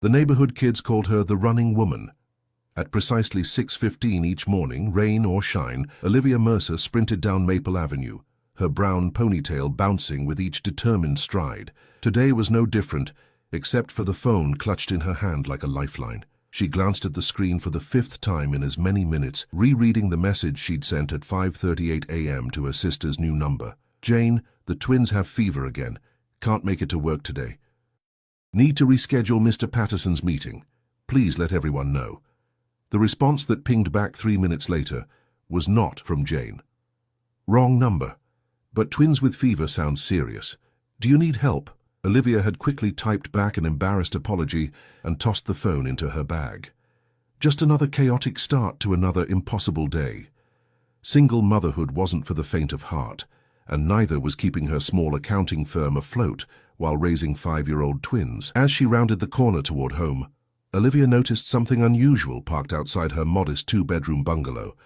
The neighborhood kids called her the running woman. At precisely 6:15 each morning, rain or shine, Olivia Mercer sprinted down Maple Avenue, her brown ponytail bouncing with each determined stride. Today was no different, except for the phone clutched in her hand like a lifeline. She glanced at the screen for the 5th time in as many minutes, rereading the message she'd sent at 5:38 a.m. to her sister's new number. Jane, the twins have fever again. Can't make it to work today. Need to reschedule Mr. Patterson's meeting. Please let everyone know. The response that pinged back 3 minutes later was not from Jane. Wrong number. But twins with fever sounds serious. Do you need help? Olivia had quickly typed back an embarrassed apology and tossed the phone into her bag. Just another chaotic start to another impossible day. Single motherhood wasn't for the faint of heart, and neither was keeping her small accounting firm afloat while raising 5-year-old twins. As she rounded the corner toward home, Olivia noticed something unusual parked outside her modest 2-bedroom bungalow.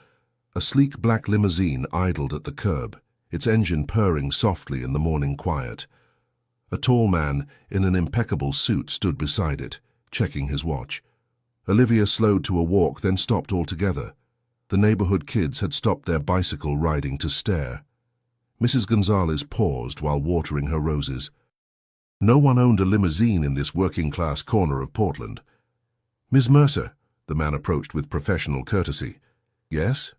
A sleek black limousine idled at the curb, its engine purring softly in the morning quiet. A tall man in an impeccable suit stood beside it, checking his watch. Olivia slowed to a walk, then stopped altogether. The neighborhood kids had stopped their bicycle riding to stare. Mrs. Gonzalez paused while watering her roses. No one owned a limousine in this working-class corner of Portland. "Ms. Mercer," the man approached with professional courtesy. "Yes?"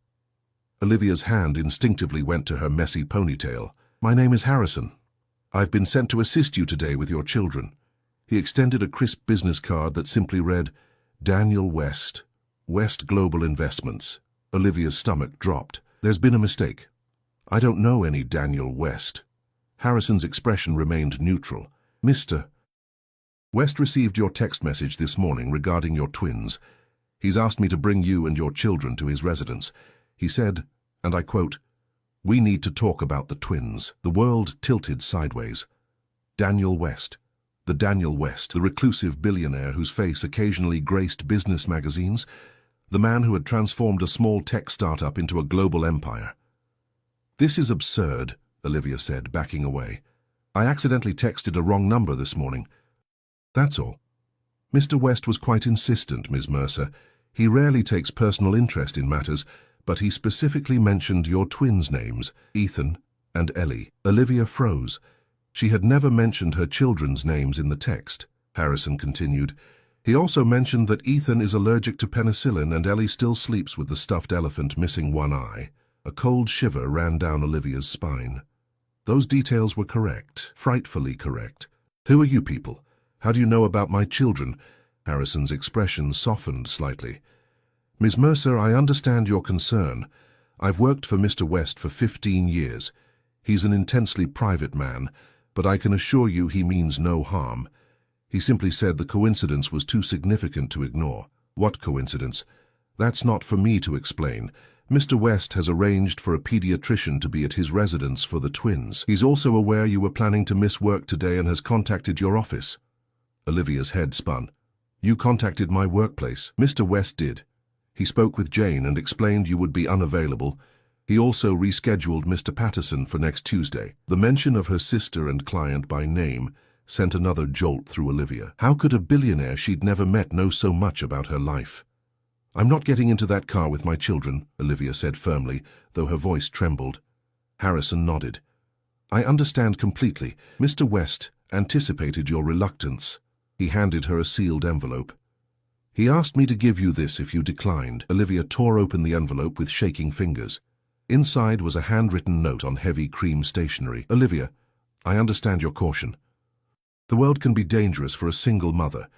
Olivia's hand instinctively went to her messy ponytail. "My name is Harrison. I've been sent to assist you today with your children." He extended a crisp business card that simply read, "Daniel West, West Global Investments." Olivia's stomach dropped. "There's been a mistake. I don't know any Daniel West." Harrison's expression remained neutral. "Mr. West received your text message this morning regarding your twins. He's asked me to bring you and your children to his residence. He said, and I quote, 'We need to talk about the twins.'" The world tilted sideways. Daniel West. The Daniel West, the reclusive billionaire whose face occasionally graced business magazines, the man who had transformed a small tech startup into a global empire. "This is absurd," Olivia said, backing away. "I accidentally texted a wrong number this morning. That's all." Mr. West was quite insistent, Ms. Mercer. He rarely takes personal interest in matters, but he specifically mentioned your twins' names, Ethan and Ellie. Olivia froze. She had never mentioned her children's names in the text. Harrison continued. "He also mentioned that Ethan is allergic to penicillin and Ellie still sleeps with the stuffed elephant missing one eye." A cold shiver ran down Olivia's spine. Those details were correct, frightfully correct. "Who are you people? How do you know about my children?" Harrison's expression softened slightly. "Ms. Mercer, I understand your concern. I've worked for Mr. West for 15 years. He's an intensely private man, but I can assure you he means no harm. He simply said the coincidence was too significant to ignore." "What coincidence?" "That's not for me to explain. Mr. West has arranged for a pediatrician to be at his residence for the twins. He's also aware you were planning to miss work today and has contacted your office." Olivia's head spun. "You contacted my workplace?" "Mr. West did. He spoke with Jane and explained you would be unavailable. He also rescheduled Mr. Patterson for next Tuesday." The mention of her sister and client by name sent another jolt through Olivia. How could a billionaire she'd never met know so much about her life? "I'm not getting into that car with my children," Olivia said firmly, though her voice trembled. Harrison nodded. "I understand completely. Mr. West anticipated your reluctance." He handed her a sealed envelope. "He asked me to give you this if you declined." Olivia tore open the envelope with shaking fingers. Inside was a handwritten note on heavy cream stationery. "Olivia, I understand your caution. The world can be dangerous for a single mother.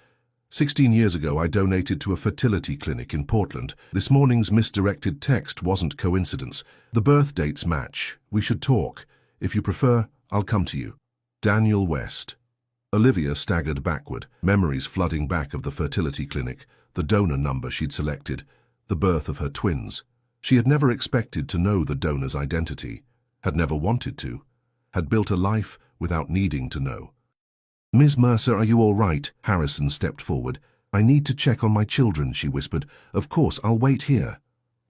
16 years ago, I donated to a fertility clinic in Portland. This morning's misdirected text wasn't coincidence. The birth dates match. We should talk. If you prefer, I'll come to you. Daniel West." Olivia staggered backward, memories flooding back of the fertility clinic, the donor number she'd selected, the birth of her twins. She had never expected to know the donor's identity, had never wanted to, had built a life without needing to know. "Ms. Mercer, are you all right?" Harrison stepped forward. "I need to check on my children," she whispered. "Of course, I'll wait here."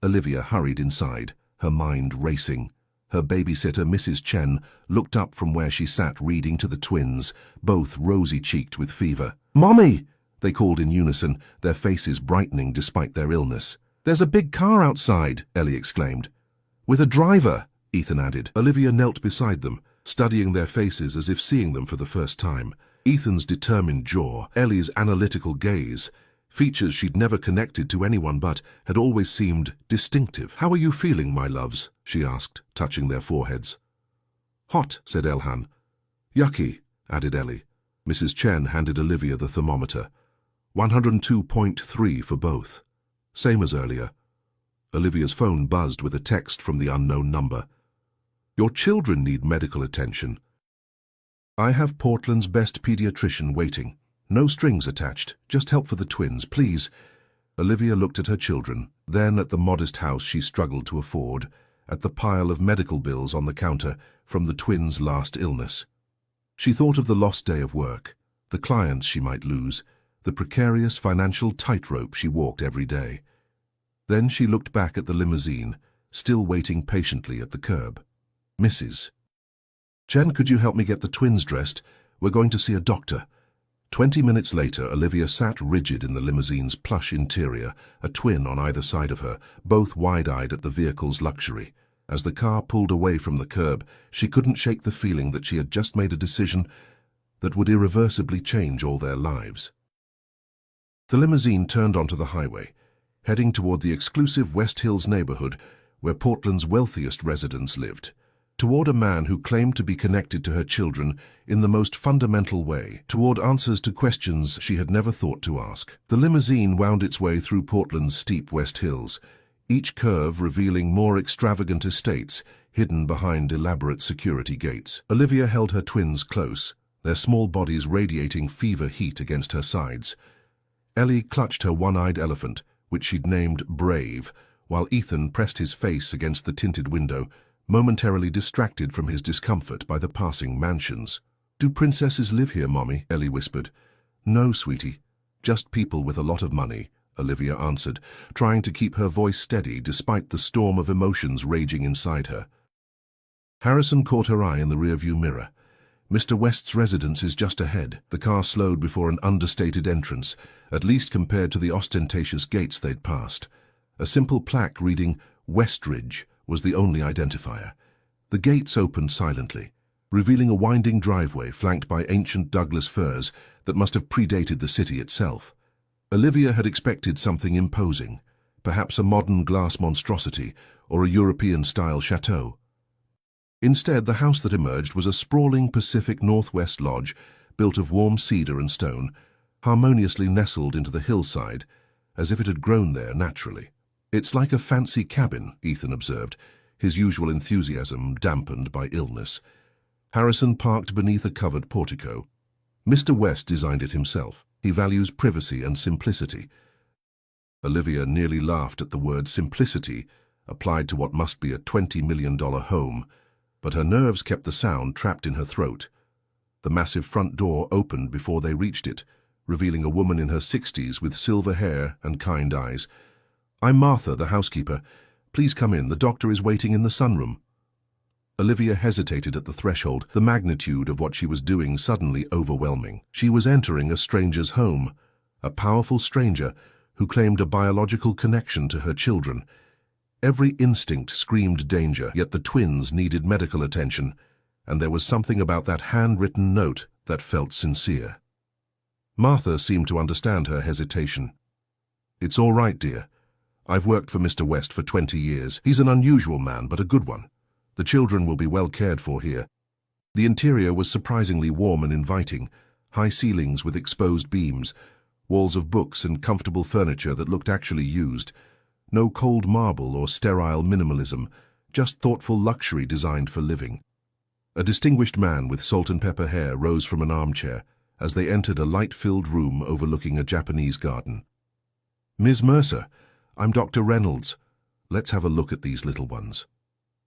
Olivia hurried inside, her mind racing. Her babysitter, Mrs. Chen, looked up from where she sat reading to the twins, both rosy-cheeked with fever. "Mommy!" They called in unison, their faces brightening despite their illness. "There's a big car outside," Ellie exclaimed. "With a driver," Ethan added. Olivia knelt beside them, studying their faces as if seeing them for the first time. Ethan's determined jaw, Ellie's analytical gaze, features she'd never connected to anyone but had always seemed distinctive. "How are you feeling, my loves?" she asked, touching their foreheads. "Hot," said Elhan. "Yucky," added Ellie. Mrs. Chen handed Olivia the thermometer. 102.3 for both. Same as earlier. Olivia's phone buzzed with a text from the unknown number. "Your children need medical attention. I have Portland's best pediatrician waiting. No strings attached, just help for the twins, please." Olivia looked at her children, then at the modest house she struggled to afford, at the pile of medical bills on the counter from the twins' last illness. She thought of the lost day of work, the clients she might lose, the precarious financial tightrope she walked every day. Then she looked back at the limousine, still waiting patiently at the curb. "Mrs. Chen, could you help me get the twins dressed? We're going to see a doctor." 20 minutes later, Olivia sat rigid in the limousine's plush interior, a twin on either side of her, both wide-eyed at the vehicle's luxury. As the car pulled away from the curb, she couldn't shake the feeling that she had just made a decision that would irreversibly change all their lives. The limousine turned onto the highway, heading toward the exclusive West Hills neighborhood where Portland's wealthiest residents lived. Toward a man who claimed to be connected to her children in the most fundamental way, toward answers to questions she had never thought to ask. The limousine wound its way through Portland's steep West Hills, each curve revealing more extravagant estates hidden behind elaborate security gates. Olivia held her twins close, their small bodies radiating fever heat against her sides. Ellie clutched her one-eyed elephant, which she'd named Brave, while Ethan pressed his face against the tinted window, momentarily distracted from his discomfort by the passing mansions. "Do princesses live here, Mommy?" Ellie whispered. "No, sweetie. Just people with a lot of money," Olivia answered, trying to keep her voice steady despite the storm of emotions raging inside her. Harrison caught her eye in the rearview mirror. "Mr. West's residence is just ahead." The car slowed before an understated entrance, at least compared to the ostentatious gates they'd passed. A simple plaque reading Westridge was the only identifier. The gates opened silently, revealing a winding driveway flanked by ancient Douglas firs that must have predated the city itself. Olivia had expected something imposing, perhaps a modern glass monstrosity or a European-style chateau. Instead, the house that emerged was a sprawling Pacific Northwest lodge built of warm cedar and stone, harmoniously nestled into the hillside, as if it had grown there naturally. "It's like a fancy cabin," Ethan observed, his usual enthusiasm dampened by illness. Harrison parked beneath a covered portico. "Mr. West designed it himself. He values privacy and simplicity." Olivia nearly laughed at the word simplicity applied to what must be a $20 million home, but her nerves kept the sound trapped in her throat. The massive front door opened before they reached it, revealing a woman in her 60s with silver hair and kind eyes. "I'm Martha, the housekeeper. Please come in. The doctor is waiting in the sunroom." Olivia hesitated at the threshold, the magnitude of what she was doing suddenly overwhelming. She was entering a stranger's home, a powerful stranger who claimed a biological connection to her children. Every instinct screamed danger, yet the twins needed medical attention, and there was something about that handwritten note that felt sincere. Martha seemed to understand her hesitation. "It's all right, dear. I've worked for Mr. West for 20 years. He's an unusual man, but a good one. The children will be well cared for here." The interior was surprisingly warm and inviting, high ceilings with exposed beams, walls of books and comfortable furniture that looked actually used. No cold marble or sterile minimalism, just thoughtful luxury designed for living. A distinguished man with salt and pepper hair rose from an armchair as they entered a light-filled room overlooking a Japanese garden. "Ms. Mercer, I'm Dr. Reynolds. Let's have a look at these little ones."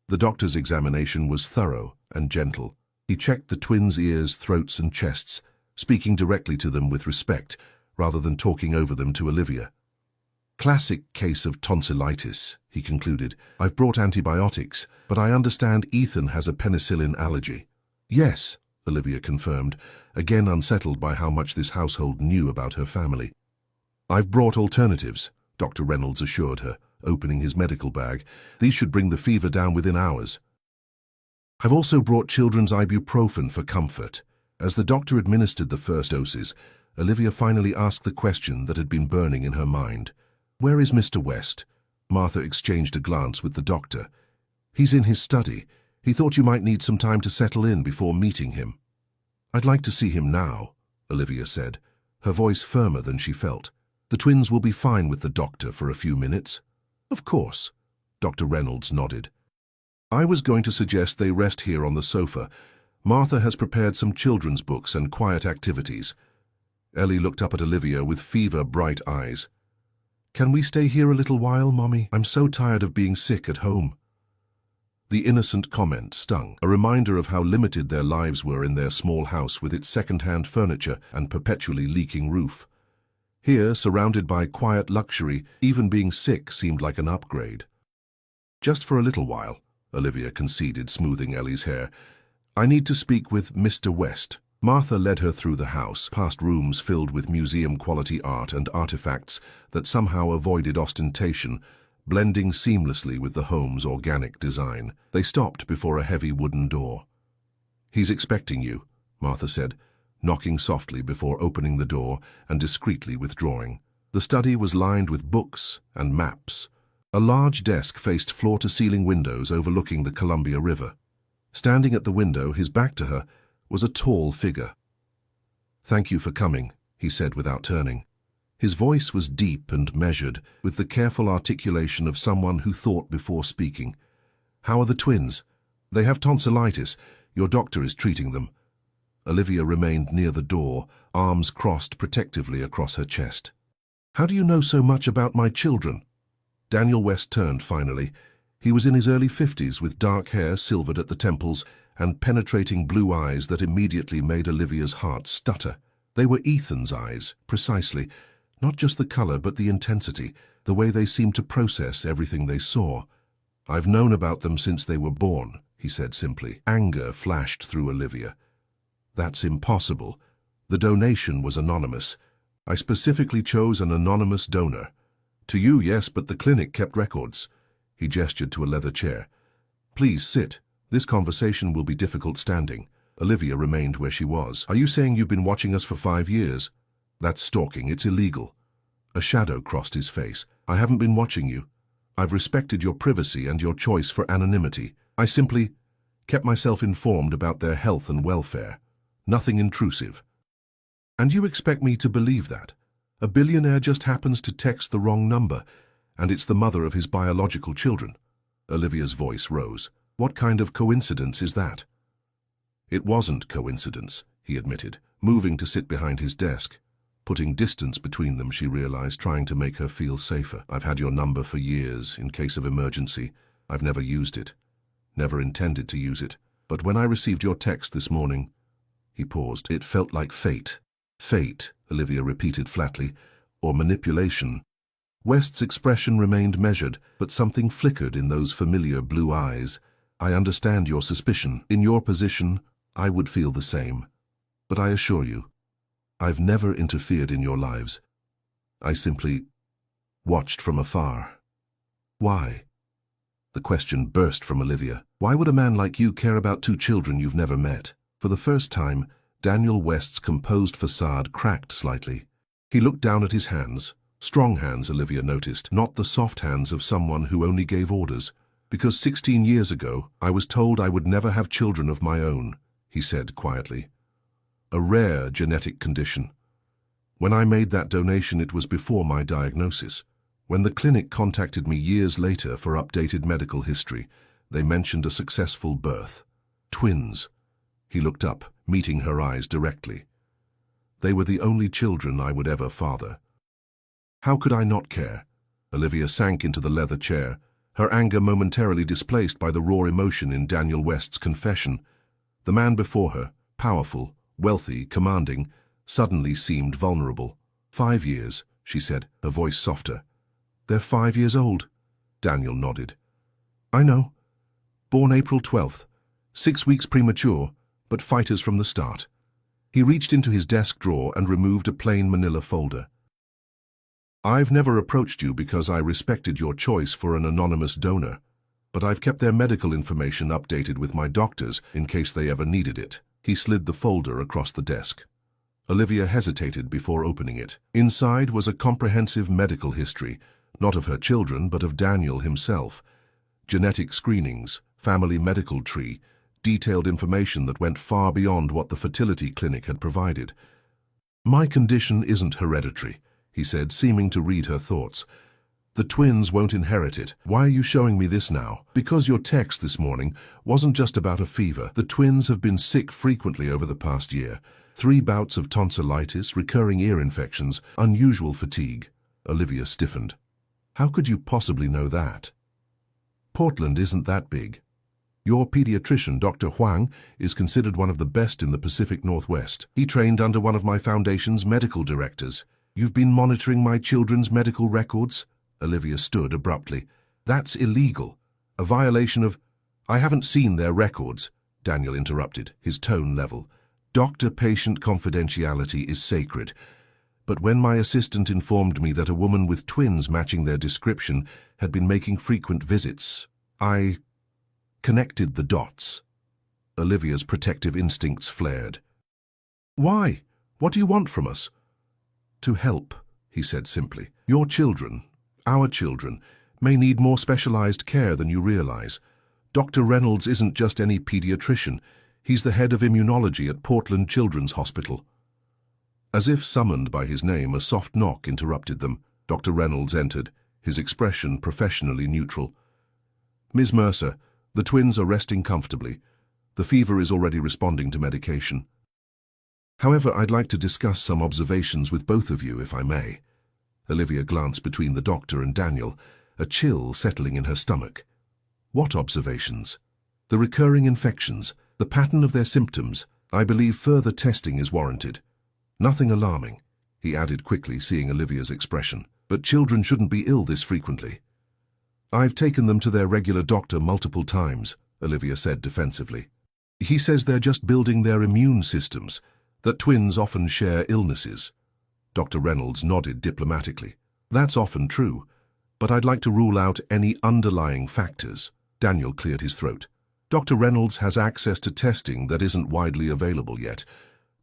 The doctor's examination was thorough and gentle. He checked the twins' ears, throats, and chests, speaking directly to them with respect, rather than talking over them to Olivia. "Classic case of tonsillitis," he concluded. "I've brought antibiotics, but I understand Ethan has a penicillin allergy." "Yes," Olivia confirmed, again unsettled by how much this household knew about her family. "I've brought alternatives," Dr. Reynolds assured her, opening his medical bag. "These should bring the fever down within hours. I've also brought children's ibuprofen for comfort." As the doctor administered the first doses, Olivia finally asked the question that had been burning in her mind. "Where is Mr. West?" Martha exchanged a glance with the doctor. "He's in his study. He thought you might need some time to settle in before meeting him." "I'd like to see him now," Olivia said, her voice firmer than she felt. "The twins will be fine with the doctor for a few minutes." "Of course," Dr. Reynolds nodded. "I was going to suggest they rest here on the sofa. Martha has prepared some children's books and quiet activities." Ellie looked up at Olivia with fever-bright eyes. "Can we stay here a little while, Mommy? I'm so tired of being sick at home." The innocent comment stung, a reminder of how limited their lives were in their small house with its second-hand furniture and perpetually leaking roof. Here, surrounded by quiet luxury, even being sick seemed like an upgrade. "Just for a little while," Olivia conceded, smoothing Ellie's hair. "I need to speak with Mr. West." Martha led her through the house, past rooms filled with museum-quality art and artifacts that somehow avoided ostentation, blending seamlessly with the home's organic design. They stopped before a heavy wooden door. "He's expecting you," Martha said, knocking softly before opening the door and discreetly withdrawing. The study was lined with books and maps. A large desk faced floor-to-ceiling windows overlooking the Columbia River. Standing at the window, his back to her, was a tall figure. "Thank you for coming," he said without turning. His voice was deep and measured, with the careful articulation of someone who thought before speaking. "How are the twins?" "They have tonsillitis. Your doctor is treating them." Olivia remained near the door, arms crossed protectively across her chest. "How do you know so much about my children?" Daniel West turned finally. He was in his early 50s, with dark hair silvered at the temples and penetrating blue eyes that immediately made Olivia's heart stutter. They were Ethan's eyes, precisely. Not just the color, but the intensity, the way they seemed to process everything they saw. "I've known about them since they were born," he said simply. Anger flashed through Olivia. "That's impossible. The donation was anonymous. I specifically chose an anonymous donor. To you, yes, but the clinic kept records." He gestured to a leather chair. "Please sit. This conversation will be difficult standing." Olivia remained where she was. "Are you saying you've been watching us for 5 years? That's stalking. It's illegal." A shadow crossed his face. "I haven't been watching you. I've respected your privacy and your choice for anonymity. I simply kept myself informed about their health and welfare. Nothing intrusive." "And you expect me to believe that? A billionaire just happens to text the wrong number, and it's the mother of his biological children." Olivia's voice rose. "What kind of coincidence is that?" "It wasn't coincidence," he admitted, moving to sit behind his desk. Putting distance between them, she realized, trying to make her feel safer. "I've had your number for years, in case of emergency. I've never used it. Never intended to use it. But when I received your text this morning..." He paused. "It felt like fate." "Fate," Olivia repeated flatly, "or manipulation." West's expression remained measured, but something flickered in those familiar blue eyes. "I understand your suspicion. In your position, I would feel the same. But I assure you, I've never interfered in your lives. I simply watched from afar." "Why?" The question burst from Olivia. "Why would a man like you care about 2 children you've never met?" For the first time, Daniel West's composed facade cracked slightly. He looked down at his hands. Strong hands, Olivia noticed, not the soft hands of someone who only gave orders. "Because 16 years ago, I was told I would never have children of my own," he said quietly. "A rare genetic condition. When I made that donation, it was before my diagnosis. When the clinic contacted me years later for updated medical history, they mentioned a successful birth. Twins." He looked up, meeting her eyes directly. "They were the only children I would ever father." "How could I not care?" Olivia sank into the leather chair, her anger momentarily displaced by the raw emotion in Daniel West's confession. The man before her, powerful, wealthy, commanding, suddenly seemed vulnerable. 5 years, she said, her voice softer. "They're 5 years old." Daniel nodded. "I know. Born April 12th. 6 weeks premature, but fighters from the start. He reached into his desk drawer and removed a plain manila folder. I've never approached you because I respected your choice for an anonymous donor, but I've kept their medical information updated with my doctors in case they ever needed it. He slid the folder across the desk. Olivia hesitated before opening it. Inside was a comprehensive medical history, not of her children, but of Daniel himself. Genetic screenings, family medical tree, detailed information that went far beyond what the fertility clinic had provided. My condition isn't hereditary, he said, seeming to read her thoughts. The twins won't inherit it. Why are you showing me this now? Because your text this morning wasn't just about a fever. The twins have been sick frequently over the past year. 3 bouts of tonsillitis, recurring ear infections, unusual fatigue. Olivia stiffened. How could you possibly know that? Portland isn't that big. Your pediatrician, Dr. Huang, is considered one of the best in the Pacific Northwest. He trained under one of my foundation's medical directors. You've been monitoring my children's medical records? Olivia stood abruptly. That's illegal. A violation of... I haven't seen their records, Daniel interrupted, his tone level. Doctor-patient confidentiality is sacred. But when my assistant informed me that a woman with twins matching their description had been making frequent visits, I connected the dots. Olivia's protective instincts flared. Why? What do you want from us? To help, he said simply. Your children, our children, may need more specialized care than you realize. Dr. Reynolds isn't just any pediatrician. He's the head of immunology at Portland Children's Hospital. As if summoned by his name, a soft knock interrupted them. Dr. Reynolds entered, his expression professionally neutral. Ms. Mercer, the twins are resting comfortably. The fever is already responding to medication. However, I'd like to discuss some observations with both of you, if I may. Olivia glanced between the doctor and Daniel, a chill settling in her stomach. What observations? The recurring infections, the pattern of their symptoms. I believe further testing is warranted. Nothing alarming, he added quickly, seeing Olivia's expression. But children shouldn't be ill this frequently. I've taken them to their regular doctor multiple times, Olivia said defensively. He says they're just building their immune systems, that twins often share illnesses. Dr. Reynolds nodded diplomatically. That's often true, but I'd like to rule out any underlying factors. Daniel cleared his throat. Dr. Reynolds has access to testing that isn't widely available yet.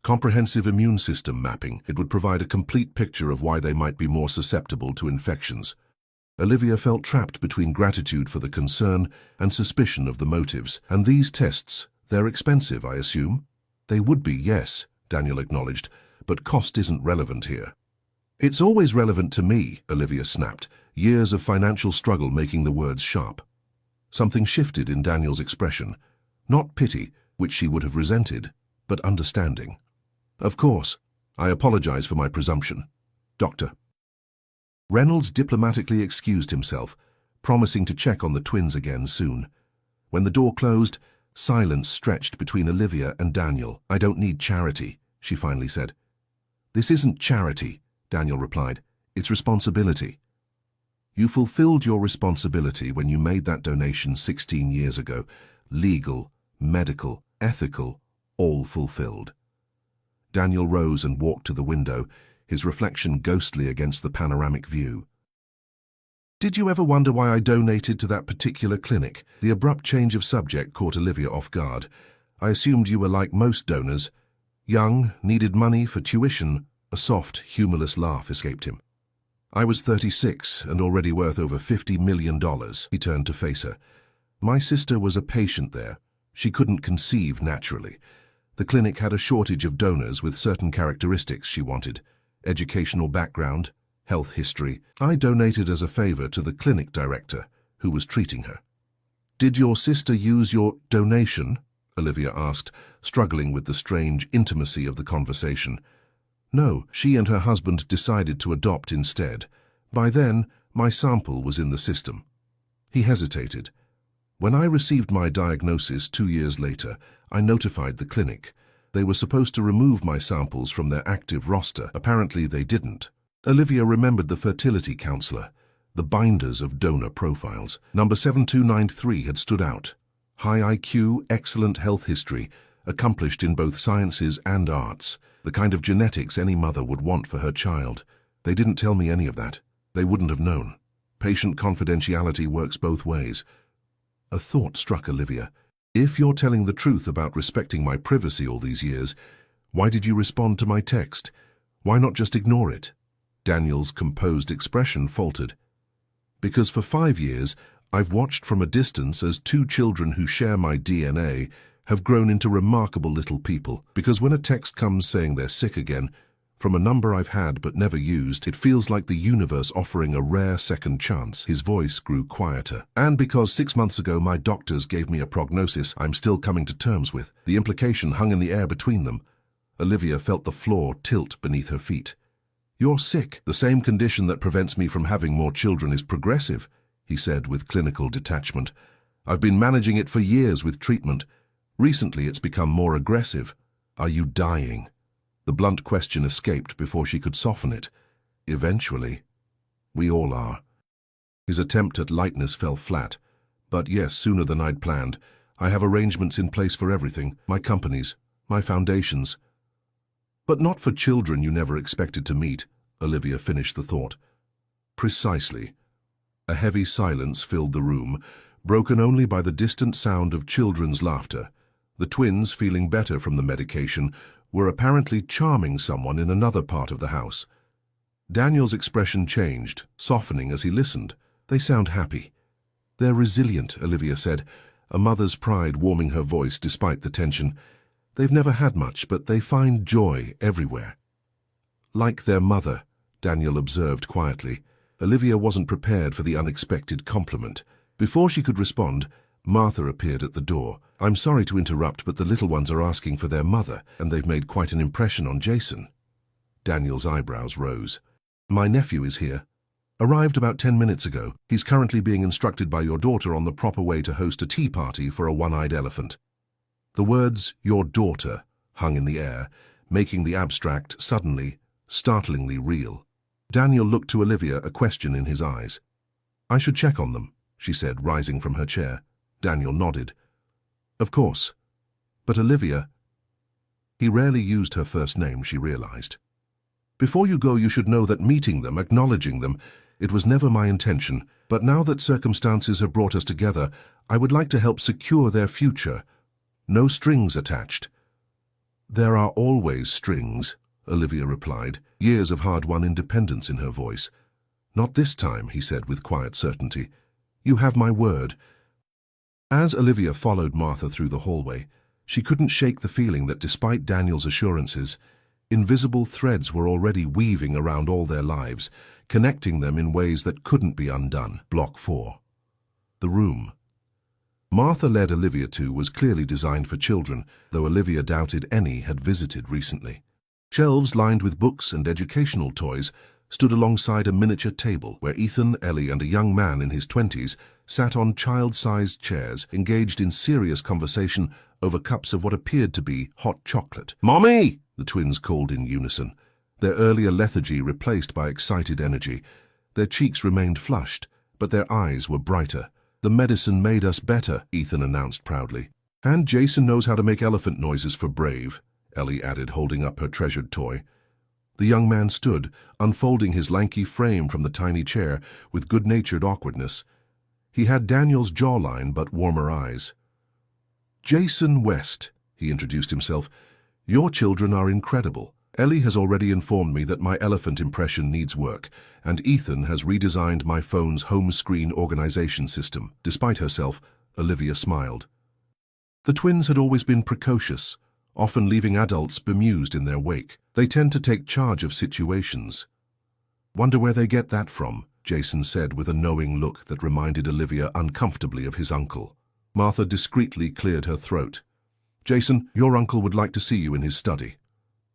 Comprehensive immune system mapping. It would provide a complete picture of why they might be more susceptible to infections. Olivia felt trapped between gratitude for the concern and suspicion of the motives. And these tests, they're expensive, I assume? They would be, yes, Daniel acknowledged, but cost isn't relevant here. It's always relevant to me, Olivia snapped, years of financial struggle making the words sharp. Something shifted in Daniel's expression, not pity, which she would have resented, but understanding. Of course, I apologize for my presumption. Doctor. Reynolds diplomatically excused himself, promising to check on the twins again soon. When the door closed, silence stretched between Olivia and Daniel. I don't need charity, she finally said. This isn't charity, Daniel replied. It's responsibility. You fulfilled your responsibility when you made that donation 16 years ago. Legal, medical, ethical, all fulfilled. Daniel rose and walked to the window, his reflection ghostly against the panoramic view. Did you ever wonder why I donated to that particular clinic? The abrupt change of subject caught Olivia off guard. I assumed you were like most donors. Young, needed money for tuition. A soft, humorless laugh escaped him. I was 36 and already worth over $50 million. He turned to face her. My sister was a patient there. She couldn't conceive naturally. The clinic had a shortage of donors with certain characteristics she wanted. Educational background, health history. I donated as a favor to the clinic director, who was treating her. Did your sister use your donation? Olivia asked, struggling with the strange intimacy of the conversation. No, she and her husband decided to adopt instead. By then, my sample was in the system. He hesitated. When I received my diagnosis 2 years later, I notified the clinic. They were supposed to remove my samples from their active roster. Apparently they didn't. Olivia remembered the fertility counselor. The binders of donor profiles. Number 7293 had stood out. High IQ, excellent health history, accomplished in both sciences and arts, the kind of genetics any mother would want for her child. They didn't tell me any of that. They wouldn't have known. Patient confidentiality works both ways. A thought struck Olivia. If you're telling the truth about respecting my privacy all these years, why did you respond to my text? Why not just ignore it? Daniel's composed expression faltered. Because for 5 years, I've watched from a distance as 2 children who share my DNA have grown into remarkable little people. Because when a text comes saying they're sick again, from a number I've had but never used, it feels like the universe offering a rare second chance. His voice grew quieter. And because 6 months ago my doctors gave me a prognosis I'm still coming to terms with. The implication hung in the air between them. Olivia felt the floor tilt beneath her feet. You're sick. The same condition that prevents me from having more children is progressive, he said with clinical detachment. I've been managing it for years with treatment. Recently it's become more aggressive. Are you dying? The blunt question escaped before she could soften it. Eventually. We all are. His attempt at lightness fell flat. But yes, sooner than I'd planned. I have arrangements in place for everything. My companies, my foundations. But not for children you never expected to meet, Olivia finished the thought. Precisely. A heavy silence filled the room, broken only by the distant sound of children's laughter. The twins, feeling better from the medication, were apparently charming someone in another part of the house. Daniel's expression changed, softening as he listened. They sound happy. They're resilient, Olivia said, a mother's pride warming her voice despite the tension. They've never had much, but they find joy everywhere. Like their mother, Daniel observed quietly. Olivia wasn't prepared for the unexpected compliment. Before she could respond, Martha appeared at the door. I'm sorry to interrupt, but the little ones are asking for their mother, and they've made quite an impression on Jason. Daniel's eyebrows rose. My nephew is here. Arrived about 10 minutes ago. He's currently being instructed by your daughter on the proper way to host a tea party for a one-eyed elephant. The words, your daughter, hung in the air, making the abstract suddenly, startlingly real. Daniel looked to Olivia, a question in his eyes. I should check on them, she said, rising from her chair. Daniel nodded. Of course. But Olivia... He rarely used her first name, she realized. Before you go, you should know that meeting them, acknowledging them, it was never my intention, but now that circumstances have brought us together, I would like to help secure their future. No strings attached. There are always strings, Olivia replied, years of hard-won independence in her voice. Not this time, he said with quiet certainty. You have my word. As Olivia followed Martha through the hallway, she couldn't shake the feeling that despite Daniel's assurances, invisible threads were already weaving around all their lives, connecting them in ways that couldn't be undone. Block 4. The room Martha led Olivia to was clearly designed for children, though Olivia doubted any had visited recently. Shelves lined with books and educational toys stood alongside a miniature table where Ethan, Ellie, and a young man in his 20s sat on child-sized chairs, engaged in serious conversation over cups of what appeared to be hot chocolate. "Mommy!" the twins called in unison, their earlier lethargy replaced by excited energy. Their cheeks remained flushed, but their eyes were brighter. "The medicine made us better," Ethan announced proudly. "And Jason knows how to make elephant noises for Brave," Ellie added, holding up her treasured toy. The young man stood, unfolding his lanky frame from the tiny chair with good-natured awkwardness. He had Daniel's jawline but warmer eyes. "Jason West," he introduced himself. "Your children are incredible. Ellie has already informed me that my elephant impression needs work, and Ethan has redesigned my phone's home screen organization system." Despite herself, Olivia smiled. The twins had always been precocious, often leaving adults bemused in their wake. They tend to take charge of situations. "Wonder where they get that from," Jason said with a knowing look that reminded Olivia uncomfortably of his uncle. Martha discreetly cleared her throat. "Jason, your uncle would like to see you in his study."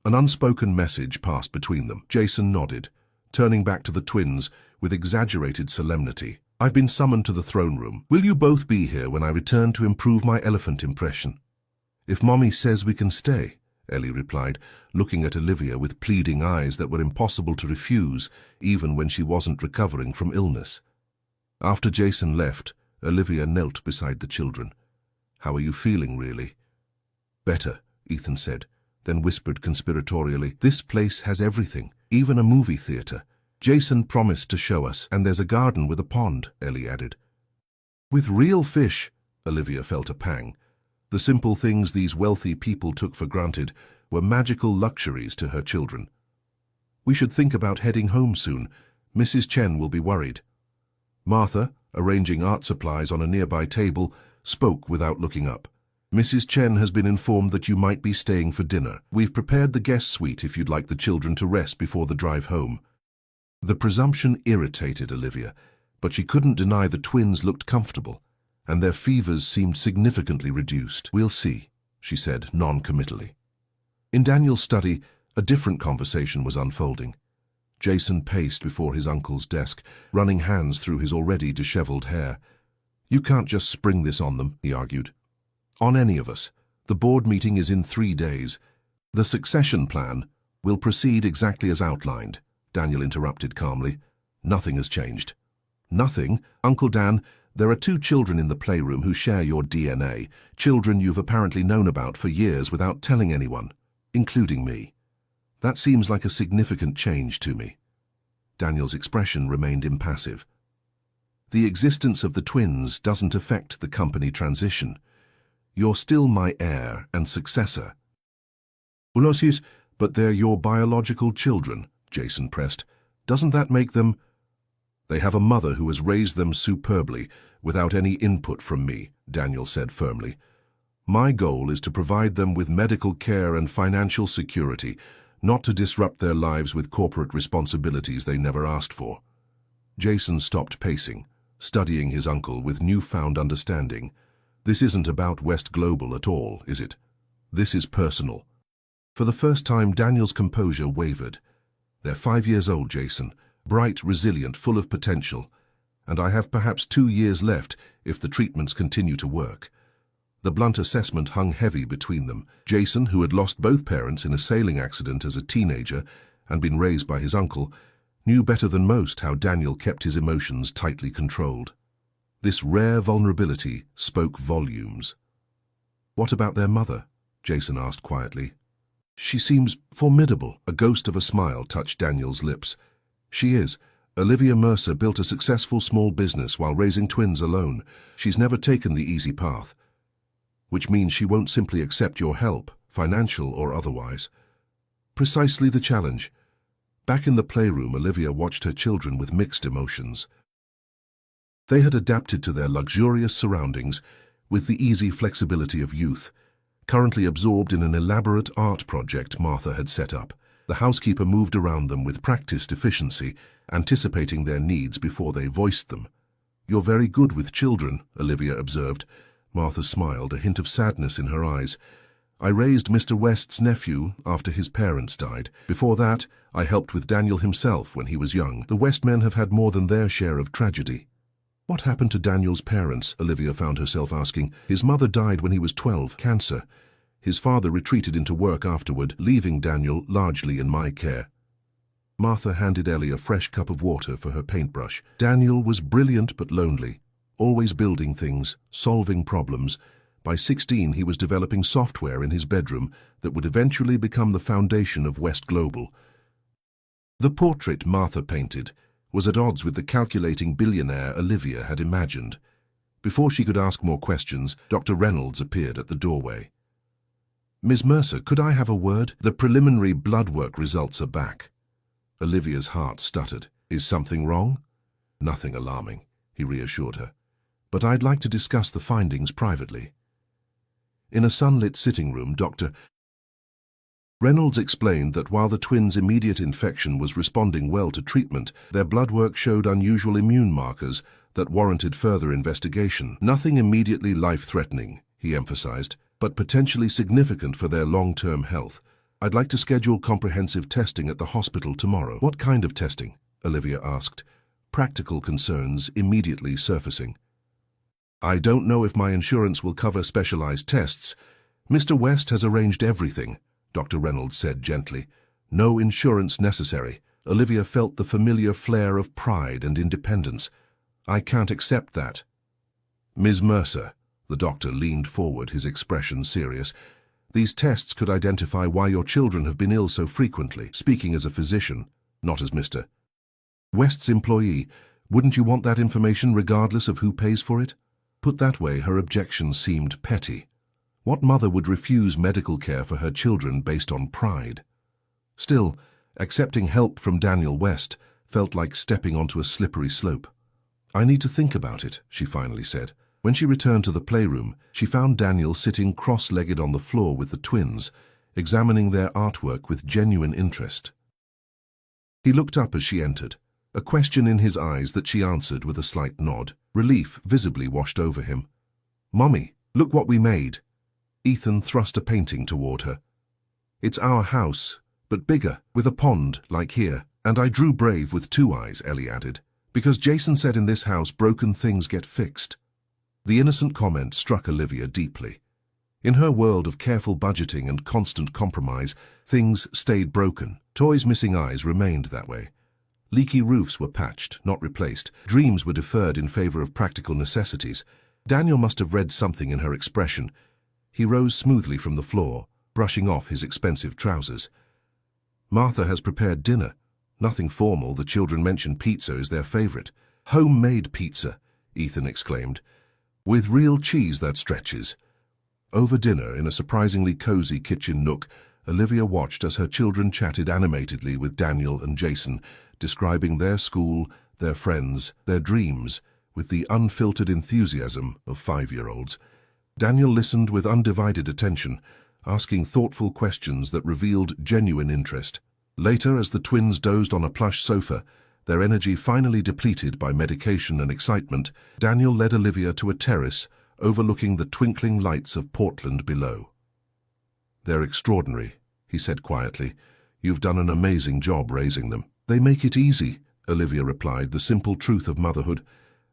An unspoken message passed between them. Jason nodded, turning back to the twins with exaggerated solemnity. "I've been summoned to the throne room. Will you both be here when I return to improve my elephant impression?" "If Mommy says we can stay," Ellie replied, looking at Olivia with pleading eyes that were impossible to refuse, even when she wasn't recovering from illness. After Jason left, Olivia knelt beside the children. "How are you feeling, really?" Better, Ethan said, then whispered conspiratorially, "This place has everything, even a movie theater. Jason promised to show us, and there's a garden with a pond," Ellie added. "With real fish," Olivia felt a pang. The simple things these wealthy people took for granted were magical luxuries to her children. "We should think about heading home soon. Mrs. Chen will be worried." Martha, arranging art supplies on a nearby table, spoke without looking up. "Mrs. Chen has been informed that you might be staying for dinner. We've prepared the guest suite if you'd like the children to rest before the drive home." The presumption irritated Olivia, but she couldn't deny the twins looked comfortable, and their fevers seemed significantly reduced. "We'll see," she said non-committally. In Daniel's study, a different conversation was unfolding. Jason paced before his uncle's desk, running hands through his already disheveled hair. "You can't just spring this on them," he argued. "On any of us. The board meeting is in 3 days. The succession plan will proceed exactly as outlined," Daniel interrupted calmly. "Nothing has changed." "Nothing? Uncle Dan, there are 2 children in the playroom who share your DNA, children you've apparently known about for years without telling anyone, including me. That seems like a significant change to me." Daniel's expression remained impassive. "The existence of the twins doesn't affect the company transition. You're still my heir and successor." "Ulosius, but they're your biological children," Jason pressed. "Doesn't that make them—" "They have a mother who has raised them superbly, without any input from me," Daniel said firmly. "My goal is to provide them with medical care and financial security, not to disrupt their lives with corporate responsibilities they never asked for." Jason stopped pacing, studying his uncle with newfound understanding. "This isn't about West Global at all, is it? This is personal." For the first time, Daniel's composure wavered. "They're 5 years old, Jason, bright, resilient, full of potential, and I have perhaps 2 years left if the treatments continue to work." The blunt assessment hung heavy between them. Jason, who had lost both parents in a sailing accident as a teenager and been raised by his uncle, knew better than most how Daniel kept his emotions tightly controlled. This rare vulnerability spoke volumes. "What about their mother?" Jason asked quietly. "She seems formidable." A ghost of a smile touched Daniel's lips. "She is. Olivia Mercer built a successful small business while raising twins alone. She's never taken the easy path. Which means she won't simply accept your help, financial or otherwise." Precisely the challenge. Back in the playroom, Olivia watched her children with mixed emotions. They had adapted to their luxurious surroundings with the easy flexibility of youth, currently absorbed in an elaborate art project Martha had set up. The housekeeper moved around them with practiced efficiency, anticipating their needs before they voiced them. "You're very good with children," Olivia observed. Martha smiled, a hint of sadness in her eyes. "I raised Mr. West's nephew after his parents died. Before that, I helped with Daniel himself when he was young. The West men have had more than their share of tragedy." "What happened to Daniel's parents?" Olivia found herself asking. "His mother died when he was 12, cancer. His father retreated into work afterward, leaving Daniel largely in my care." Martha handed Ellie a fresh cup of water for her paintbrush. "Daniel was brilliant but lonely, always building things, solving problems. By 16, he was developing software in his bedroom that would eventually become the foundation of West Global." The portrait Martha painted was at odds with the calculating billionaire Olivia had imagined. Before she could ask more questions, Dr. Reynolds appeared at the doorway. "Ms. Mercer, could I have a word? The preliminary blood work results are back." Olivia's heart stuttered. "Is something wrong?" "Nothing alarming," he reassured her. "But I'd like to discuss the findings privately." In a sunlit sitting room, Dr. Reynolds explained that while the twins' immediate infection was responding well to treatment, their blood work showed unusual immune markers that warranted further investigation. "Nothing immediately life-threatening," he emphasized, "but potentially significant for their long-term health. I'd like to schedule comprehensive testing at the hospital tomorrow." "What kind of testing?" Olivia asked, practical concerns immediately surfacing. "I don't know if my insurance will cover specialized tests. Mr. West has arranged everything," Dr. Reynolds said gently. "No insurance necessary." Olivia felt the familiar flare of pride and independence. "I can't accept that." "Ms. Mercer," the doctor leaned forward, his expression serious, These tests could identify why your children have been ill so frequently. Speaking as a physician, not as Mr. West's employee, wouldn't you want that information regardless of who pays for it? Put that way, her objection seemed petty. What mother would refuse medical care for her children based on pride? Still, accepting help from Daniel West felt like stepping onto a slippery slope. "I need to think about it," she finally said. When she returned to the playroom, she found Daniel sitting cross-legged on the floor with the twins, examining their artwork with genuine interest. He looked up as she entered, a question in his eyes that she answered with a slight nod. Relief visibly washed over him. "Mommy, look what we made." Ethan thrust a painting toward her. "It's our house, but bigger, with a pond, like here. And I drew brave with 2 eyes," Ellie added, "because Jason said in this house broken things get fixed." The innocent comment struck Olivia deeply. In her world of careful budgeting and constant compromise, things stayed broken. Toys' missing eyes remained that way. Leaky roofs were patched, not replaced. Dreams were deferred in favor of practical necessities. Daniel must have read something in her expression. He rose smoothly from the floor, brushing off his expensive trousers. "Martha has prepared dinner. Nothing formal, the children mentioned pizza is their favorite." "Homemade pizza," Ethan exclaimed. "With real cheese that stretches." Over dinner, in a surprisingly cozy kitchen nook, Olivia watched as her children chatted animatedly with Daniel and Jason, describing their school, their friends, their dreams, with the unfiltered enthusiasm of 5-year-olds. Daniel listened with undivided attention, asking thoughtful questions that revealed genuine interest. Later, as the twins dozed on a plush sofa, their energy finally depleted by medication and excitement, Daniel led Olivia to a terrace overlooking the twinkling lights of Portland below. "They're extraordinary," he said quietly. "You've done an amazing job raising them." "They make it easy," Olivia replied, the simple truth of motherhood.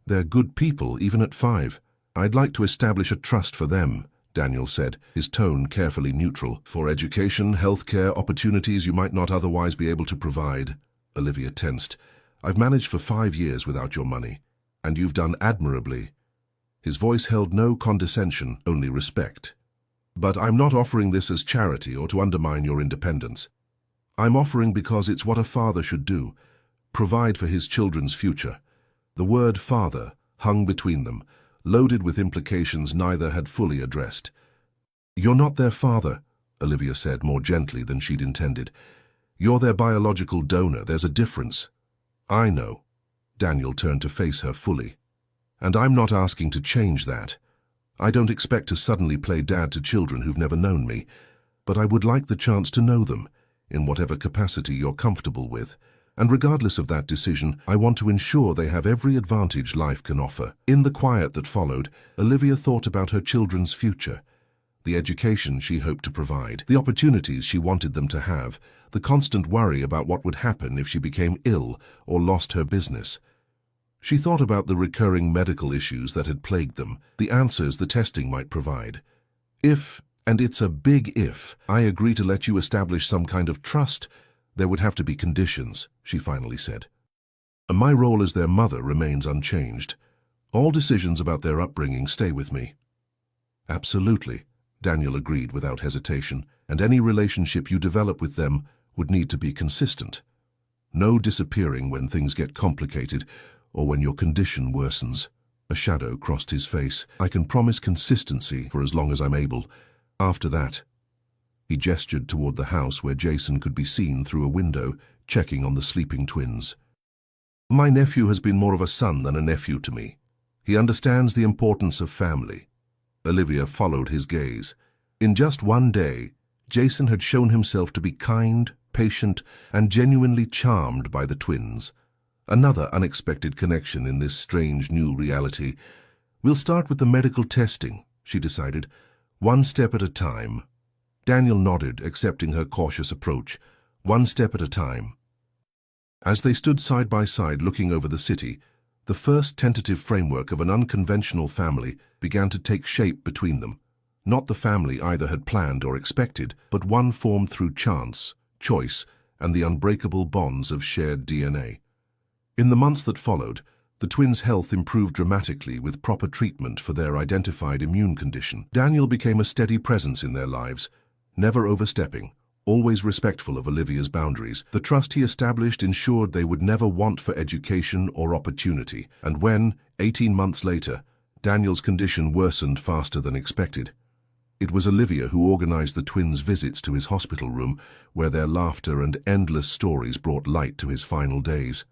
"They're good people, even at 5. I'd like to establish a trust for them," Daniel said, his tone carefully neutral. "For education, healthcare, opportunities you might not otherwise be able to provide." Olivia tensed. "I've managed for 5 years without your money, and you've done admirably." His voice held no condescension, only respect. "But I'm not offering this as charity or to undermine your independence. I'm offering because it's what a father should do, provide for his children's future." The word father hung between them, loaded with implications neither had fully addressed. "You're not their father," Olivia said more gently than she'd intended. "You're their biological donor. There's a difference." "I know." Daniel turned to face her fully. "And I'm not asking to change that. I don't expect to suddenly play dad to children who've never known me, but I would like the chance to know them, in whatever capacity you're comfortable with. And regardless of that decision, I want to ensure they have every advantage life can offer." In the quiet that followed, Olivia thought about her children's future, the education she hoped to provide, the opportunities she wanted them to have, the constant worry about what would happen if she became ill or lost her business. She thought about the recurring medical issues that had plagued them, the answers the testing might provide. "If, and it's a big if, I agree to let you establish some kind of trust, there would have to be conditions," she finally said. "And my role as their mother remains unchanged. All decisions about their upbringing stay with me." "Absolutely," Daniel agreed without hesitation, "and any relationship you develop with them would need to be consistent. No disappearing when things get complicated or when your condition worsens." A shadow crossed his face. "I can promise consistency for as long as I'm able. After that..." He gestured toward the house where Jason could be seen through a window, checking on the sleeping twins. "My nephew has been more of a son than a nephew to me. He understands the importance of family." Olivia followed his gaze. In just one day, Jason had shown himself to be kind, patient, and genuinely charmed by the twins. Another unexpected connection in this strange new reality. "We'll start with the medical testing," she decided. "One step at a time." Daniel nodded, accepting her cautious approach. One step at a time. As they stood side by side looking over the city, the first tentative framework of an unconventional family began to take shape between them. Not the family either had planned or expected, but one formed through chance, choice, and the unbreakable bonds of shared DNA. In the months that followed, the twins' health improved dramatically with proper treatment for their identified immune condition. Daniel became a steady presence in their lives, never overstepping, always respectful of Olivia's boundaries. The trust he established ensured they would never want for education or opportunity, and when, 18 months later, Daniel's condition worsened faster than expected, it was Olivia who organized the twins' visits to his hospital room, where their laughter and endless stories brought light to his final days.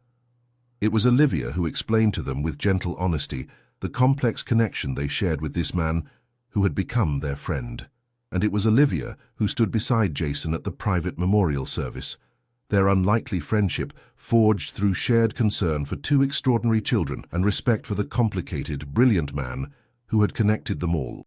It was Olivia who explained to them with gentle honesty the complex connection they shared with this man who had become their friend. And it was Olivia who stood beside Jason at the private memorial service, their unlikely friendship forged through shared concern for two extraordinary children and respect for the complicated, brilliant man who had connected them all.